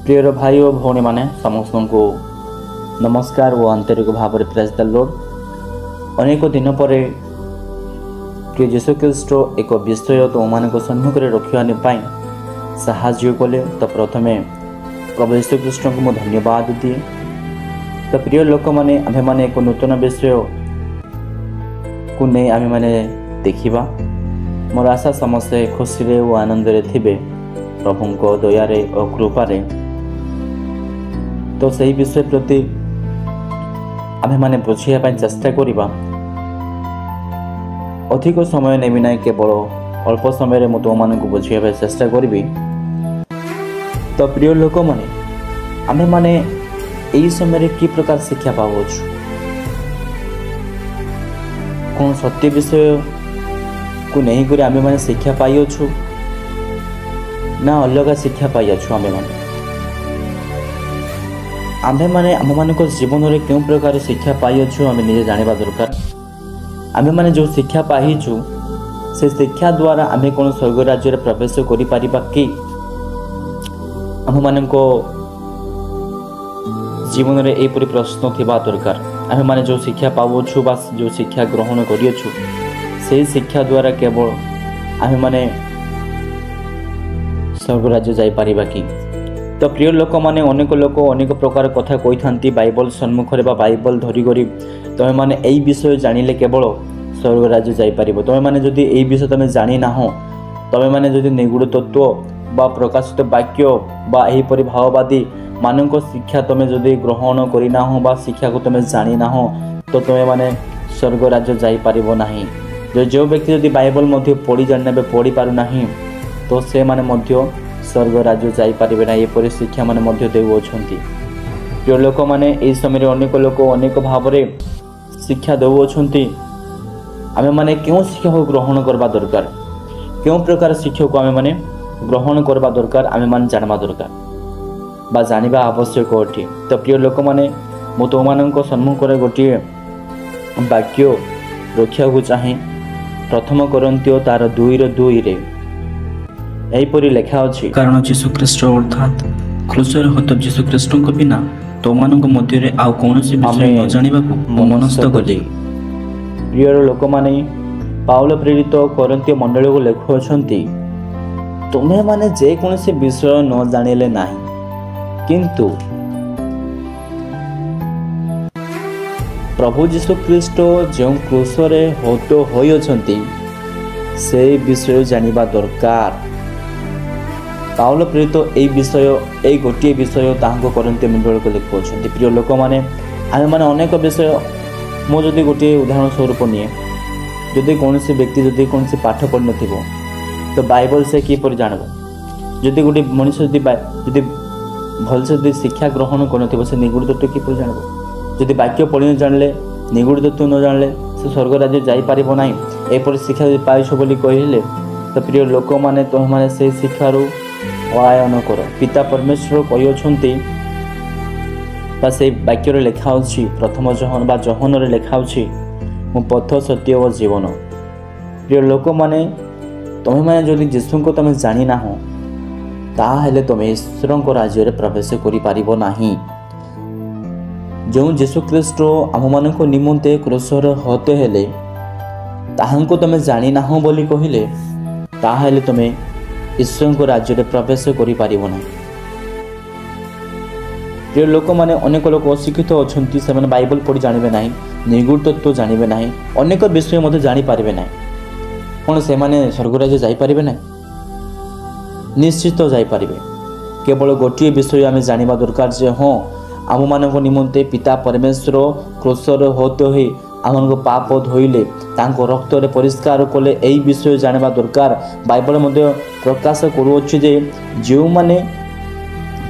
Prior भाई और भौणी माने समस्त को नमस्कार और आंतरिक भाव में प्रेज द लॉर्ड। अनेक दिन पर प्रिय जीशु ख्रीष्ट एक विषय तुम मान सम्मुख में रखापी साहाय्य कले। तो प्रथम प्रभु जीशु ख्रीष्ट को मुझे धन्यवाद दिए। तो प्रिय लोक मैंने आम मैंने एक नूतन विषय को नहीं आम मैंने देखा। मोर आशा समस्ते खुशी और आनंद थे प्रभु को दयारे और कृपारे। तो सही विषय प्रति आम मैंने बुझापी चेष्टा करवा। अधिक समय नेबी ना, केवल अल्प समय में तुम मान बुझापी चेष्टा करी। तो प्रिय लोक मैंने आम मैंने यही समय कि प्रकार शिक्षा पाऊ कौन सत्य विषय को नहीं कर आम मैंने शिक्षा पाई ना अलग शिक्षा पाई आम मैंने आम मान जीवन में क्यों प्रकार शिक्षा पाई आम निजे जाना दरकार। आम मैंने जो शिक्षा पाइचु से शिक्षा द्वारा आम कौन स्वर्ग राज्य प्रवेश करि कि आम मान जीवन में यहपरी प्रश्न थिबा दरकार। आम मैंने जो शिक्षा पाऊँ बा जो शिक्षा ग्रहण करियछु से शिक्षा द्वारा केवल आम मैंने स्वर्ग राज्य जाई पारिबा कि। तो प्रिय लोक मैंने अनेक लोक अनेक प्रकार कथा कही था बाइबल सम्मुख में बाइबल धरिकी तुम मैंने यही विषय जानिले केवल स्वर्ग राज्य जापर। तुम मैंने जदि यही विषय तुम जानी ना तुम मैंने जदि निगूढ़ तत्व बा प्रकाशित वाक्य बा एहीपरि भाववादी मानक शिक्षा तुम जदि ग्रहण करना बा शिक्षा को तुम जानी ना तो तुम मैंने स्वर्ग राज्य जापर ना। जो व्यक्ति जदि बाइबल मध्य पढ़ी जाने पढ़ी पारना तो से माने स्वर्ग राज्य जापर ना। ये शिक्षा मैंने देउछंती। प्रिय लोक मैंने यही समय अनेक लोक अनेक भाव में शिक्षा देउछंती। आम मैंने क्यों शिक्षा को ग्रहण करवा दरकार, क्यों प्रकार शिक्षा को आम मैंने ग्रहण करवा दरकार आम मैंने जानवा दरकार बा जानिबा आवश्यक अटे। तो प्रिय लोक मैंने मु तुम मान सम्मुख में गोटे वाक्य रखा चाहे। प्रथम कोरिन्थियो तार 2:2 एहीपरि लेखा अछि, कारण जीशु ख्रीष्ट अर्थात क्रूसर हत जीशु ख्रीष्ट बिना तो मानक मध्य आउ कौन विषय न जानिबा को मनस्थ कले। प्रिय लोक माने पाउल प्रेरित कोरिन्थियो मंडली को लेखुछंती, तुम्हें माने जे कौन विषय न जानिले नाही किंतु प्रभु जीशु ख्रीष्ट जो क्रूसर हत होइछंती से विषय जानिबा दरकार। पाउल प्रेरित यही विषय यही गोटे विषय कोरिन्थियो मंडली को लिखुछंती। प्रिय लोक माने आम मैंने अनेक विषय मो जदि गोटे उदाहरण स्वरूप निए, जदि कौन व्यक्ति जदि कौन पाठ पढ़ न तो बाइबल से किपर जानब। जदि गोटे मनीष जदि भलसे जदि शिक्षा ग्रहण कर से निगूढ़ तत्व किपर जानब। जदि वाक्य पढ़ी न जानले निगूढ़ तत्व न जानले से स्वर्ग राज्य जापर ना। एपर शिक्षा जब पाइछ बोली कहले तो प्रिय लोक मैंने तुम मैंने से शिक्षार पलायन कर। पिता परमेश्वर कहते से वाक्य लेखा अच्छी प्रथम जहन बा जहन लेखा मु पथ सत्य और जीवन। प्रिय लोक मैंने तुम मैंने जदि जीशु को तुम जानी ना ताहेले तुम ईश्वर को राज्य प्रवेश करिपारिबो नाही। जो जीशु ख्रीष्ट आम मान निमंते क्रूसर हते हेले ताहांको तुम जानी ना बोली कहले ताहेले तुम ईश्वर को राज्य प्रवेश करिपारिबो नाही। प्रिय लोक मैंने अनेक लोक अशिक्षित अच्छा से बाइबल पढ़ी जानवे ना, निगूढ़ तत्व जानवे ना, अनेक विषय मत जापारे ना। कौन से माने स्वर्ग राज्य जापारे ना? निश्चित जापारे। केवल गोटे विषय आम जाना दरकार जे हाँ आम मान निमंते पिता परमेश्वर क्रूसर हत हो आम पाप धोइले रक्त परिष्कार कले यही विषय जाना दरकार। बाइबल प्रकाश करुच्छे जे जो माने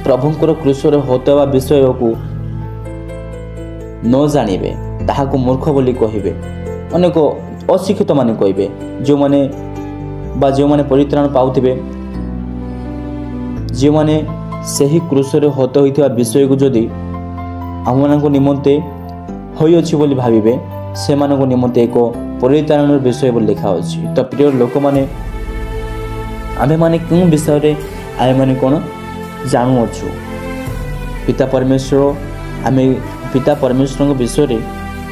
प्रभुंकर क्रूसर होता विषय को न जानिबे ताहाको मूर्ख बोली कहिबे। अनेक अशिक्षित माने कहिबे जो माने परित्राण पाउथिबे जो माने सही क्रूसर हत होइथिबा विषय को जदि आममानक निमंते होई अछि बोली भाबिबे से मानको निमंते एक परित्राण विषय बोली लिखा अछि। तो प्रिय लोक माने आमे माने क्यों विषय रे आमे माने कोन जानुअछु पिता परमेश्वर विषय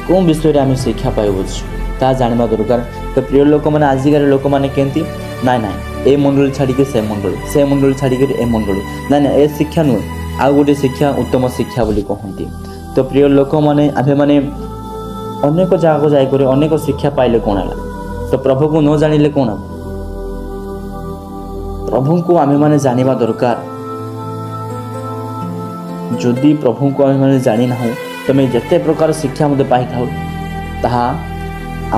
कौन विषय आम शिक्षा पाइबुछु ता जानवा दरकार। तो प्रिय लोक मैंने आजिकार लोक मैंने केमती ना ना ए मंडली छाड़ी से मंडली छाड़ी ए मंडली ना ना ए शिक्षा नुहे आउ गोटे शिक्षा उत्तम शिक्षा बोली कहती। तो प्रिय लोक मैंने आम मैंने अनेक जगह जाकर अनेक शिक्षा पाइले कौन है तो प्रभु को न जानिले कौन है प्रभु को आम मैंने जानिबा दरकार। जदि प्रभु को आम मैंने जानी ना तमें जिते प्रकार शिक्षा मत पाई था ताहा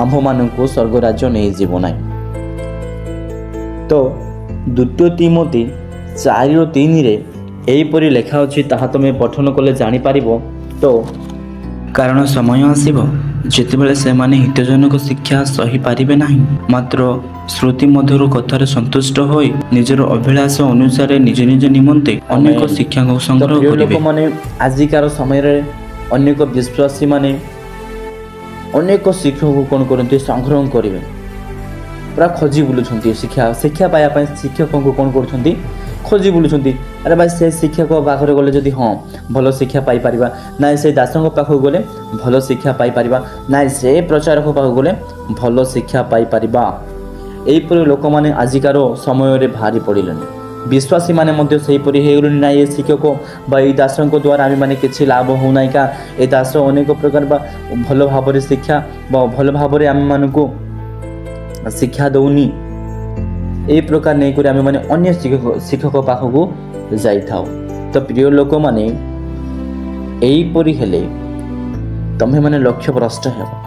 आम्भ मानू स्वर्ग राज्य नहीं जीव ना। तो द्वितीय तिमोथी 4:3 एहीपरि लेखा अच्छी ताहा तुम पठन कले जापर। तो कारण समय आसीब जेतेबेले से माने हितजनक शिक्षा सही पारिबे नाही मात्र श्रुति मधुर कथार संतुष्ट होई निजर अभिलाष अनुसार निज निज निमंते अनेक शिक्षा को संग्रह करिवे। माने आजिकार समय रे अनेक विश्वासी माने अनेक शिक्षा को कौन करते संग्रह करेंगे पूरा खोजी बुलूँ शिक्षा पाया शिक्षक को कौन कर खोजी बुलूँ। अरे भाई से शिक्षक पाखे गले जदि हाँ भल शिक्षा पाई परिबा ना से दासों पाखक गले भल शिक्षा पाई परिबा ना से प्रचारक पाखक गले भल शिक्षा पाई परिबा। एहीपरि लोक मैंने आजिकार समय रे भारी पड़े विश्वासी माने मध्य सेहीपरि हेगलुनी ना ये शिक्षक बा ये दासों द्वारा आम मैंने किसी लाभ होना का ए दास अनेक प्रकार बा भल भाव शिक्षा भल भाव आम मानू शिक्षा दौनी ए प्रकार नहीं कर आम मैंने अन्य शिक्षक पाखक जाई थाओ। तो प्रिय लोक माने एहीपरि हेले तम्हे माने लक्ष्य भ्रष्ट हेब।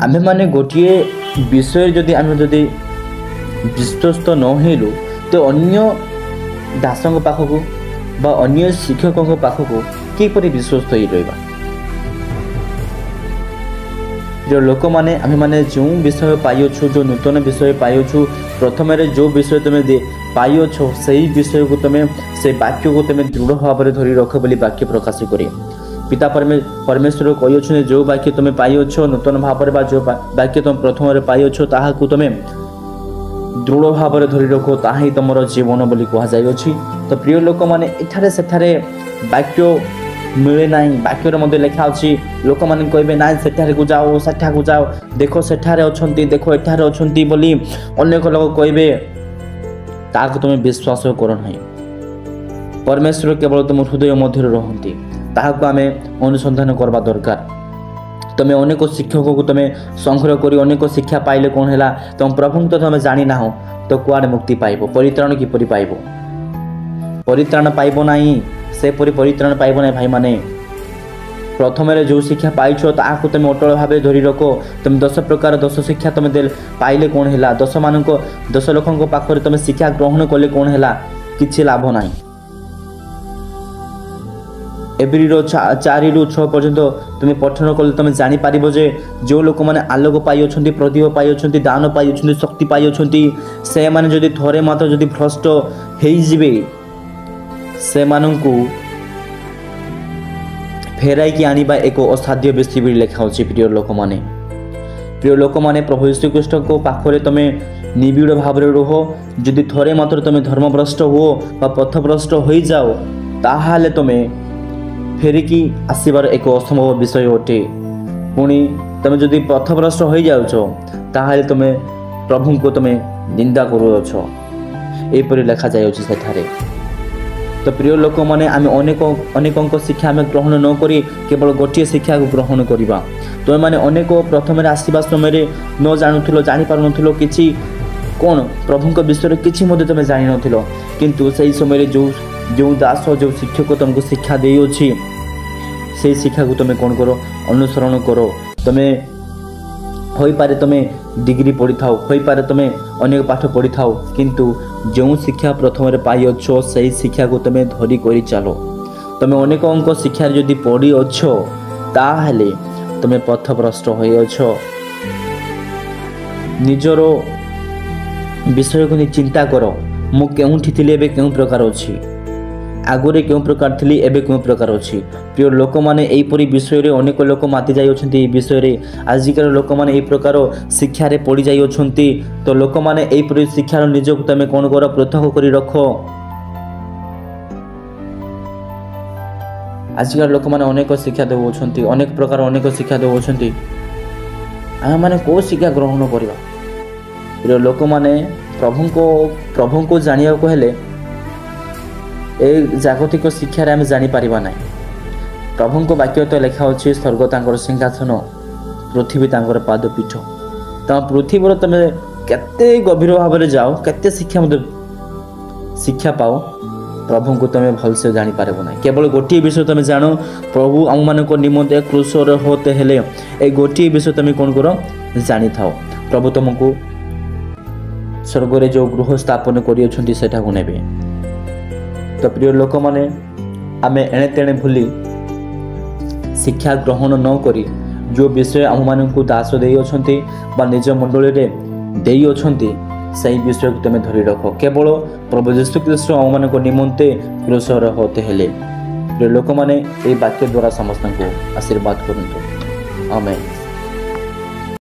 आमे माने गोटे विषय जदि आम जदि विश्वस्त न हेलु तो अन्य दासों पाखक बा अन्य शिक्षकों पाखक किपरि विश्वस्त हो रहा। जो लोक मैंने आम मैंने जो विषय पाइछु जो नूतन विषय पाइछु प्रथम जो विषय तुम पाइछ से विषय को तुम से वाक्य को तुम दृढ़ भाव में धरी रख बोली वाक्य प्रकाश करे। पिता परमेश्वर कही जो वाक्य तुम पाइछ नूतन भाव में जो वाक्य तुम प्रथम पाइछ ताहा तुम दृढ़ भाव में धरी रख ताहा ही तुम जीवन बोली कहुई। तो प्रिय लोक मैंने एठारे सेठारे वाक्य मिले ना वाक्य मध्य लिखा अच्छी लोक मैंने कहे ना सेठारे को जाओ सेठा को जाओ देख सेठारे अच्छी देख एठारे अच्छी बोली अनेक लोग कहे ताको तुम विश्वास करना। परमेश्वर केवल तुम हृदय मध्य रहती ताको आम अनुसंधान करवा दरकार। तुम अनेक शिक्षक को तुम संग्रह कर अनेक शिक्षा पाइले कौन है तुम प्रभु तो तुम जानी ना तो कुआड़े मुक्ति पाइब परित्राण किपरि पाइब परित्राण पाइब नाही से परित्राण पाइब ना। भाई माने प्रथम जो शिक्षा पाइछ ताकू तुम अटल भाव धरी रख तुम 10 प्रकार 10 शिक्षा तुम पाइले कौन है 10 लोकों पाखरे तुम शिक्षा ग्रहण कले कौन है किसी लाभ ना। एप्रिल 4 ରୁ 6 पर्यंत तुम पठन कले तुम जापर जे जो लोक मैंने आलोक पाई प्रदीप पाई दान पाई शक्ति पाई से माने जदि थरे मात्र जदि भ्रष्ट हो से मानू फेराई की आनिबा एक असाध्य बेसी भी लेखा अच्छी। प्रिय लोक माने प्रभु यीशु ख्रीष्ट को पाखरे तुम निबिड़ भाव में रुह जदि थरे मात्र तुम धर्मभ्रष्ट हो पथभ्रष्ट हो जाओ ताहाले तुम फेरिकी आसबार एक असंभव विषय अटे। पुणी तुम जदि पथभ्रष्ट हो जाऊछ ताहाले तुम प्रभु को तुम निंदा करुछ एपरि लेखा जाय सेठारे। तो प्रिय लोक मैंने आम अनेक शिक्षा आम ग्रहण न करी केवल गोटे शिक्षा को ग्रहण करवा। तुम मैंने अनेक प्रथम आसवा समय न जानूल जापार नुल कि कौन प्रभु विषय किसी तुम जान नुल किंतु से समय जो दास जो शिक्षक तुमको शिक्षा दे अच्छी से शिक्षा को तुम कौन करो अनुसरण करो। तुम्हें हो पारे तुम डिग्री पढ़ी था हो पारे तुम अनेक पाठ पढ़ी था किंतु जो शिक्षा प्रथम पाई अच्छो से शिक्षा को तुम धरी कर चलो। तुम अनेक अंक शिक्षा जदि पढ़ी अच्छो ताहले तुम पथभ्रष्ट हो निजर विषय को चिंता कर मु केउठी थिले बे केउ प्रकार अछि आगुरी क्यों प्रकार थी एबे क्यों प्रकार अच्छी प्रिय लोक मैंने यहीपरी विषय रे अनेक लोक माति जाई विषय रे आजिकार लोक मैंने यही प्रकार शिक्षा पड़ जाई तो लोक मैंने यहीपरी शिक्षार निजक तुम कौन कर पृथक कर रख आजिकार लोक मैंने अनेक शिक्षा देउछंती अनेक प्रकार अनेक शिक्षा देउछंती आम मैंने कौ शिक्षा ग्रहण करवा प्रिय लोक मैंने प्रभु को जानिया को हेले ए जागतिक शिक्षार आम जापर ना प्रभु को वाक्य तो लिखा अच्छे स्वर्ग तांकर सिंहासन पृथ्वी तांकर पादपीठ तुम पृथ्वी तुम केते गभीर भाव में जाओ केते शिक्षा पाओ प्रभु को तुम भलसे जापर ना केवल गोटे विषय तुम जान प्रभु आम मान निमंते क्रूसर होते हेले ए गोटे विषय तुम कौन कर जानी था प्रभु तुमको स्वर्ग रे जो गृह स्थापन कर नेबे तो प्रिय लोक मैंने आम एणे तेणे भूली शिक्षा ग्रहण न करी जो विषय आम मान को दास दे निज मंडली रे दे सही विषय को तुम धरी रख केवल प्रभु यीशु ख्रीष्ट आम मान निमंते क्रूसर होते हेले प्रिय लोक मैंने ये वाक्य द्वारा समस्त को आशीर्वाद करंतु आमेन।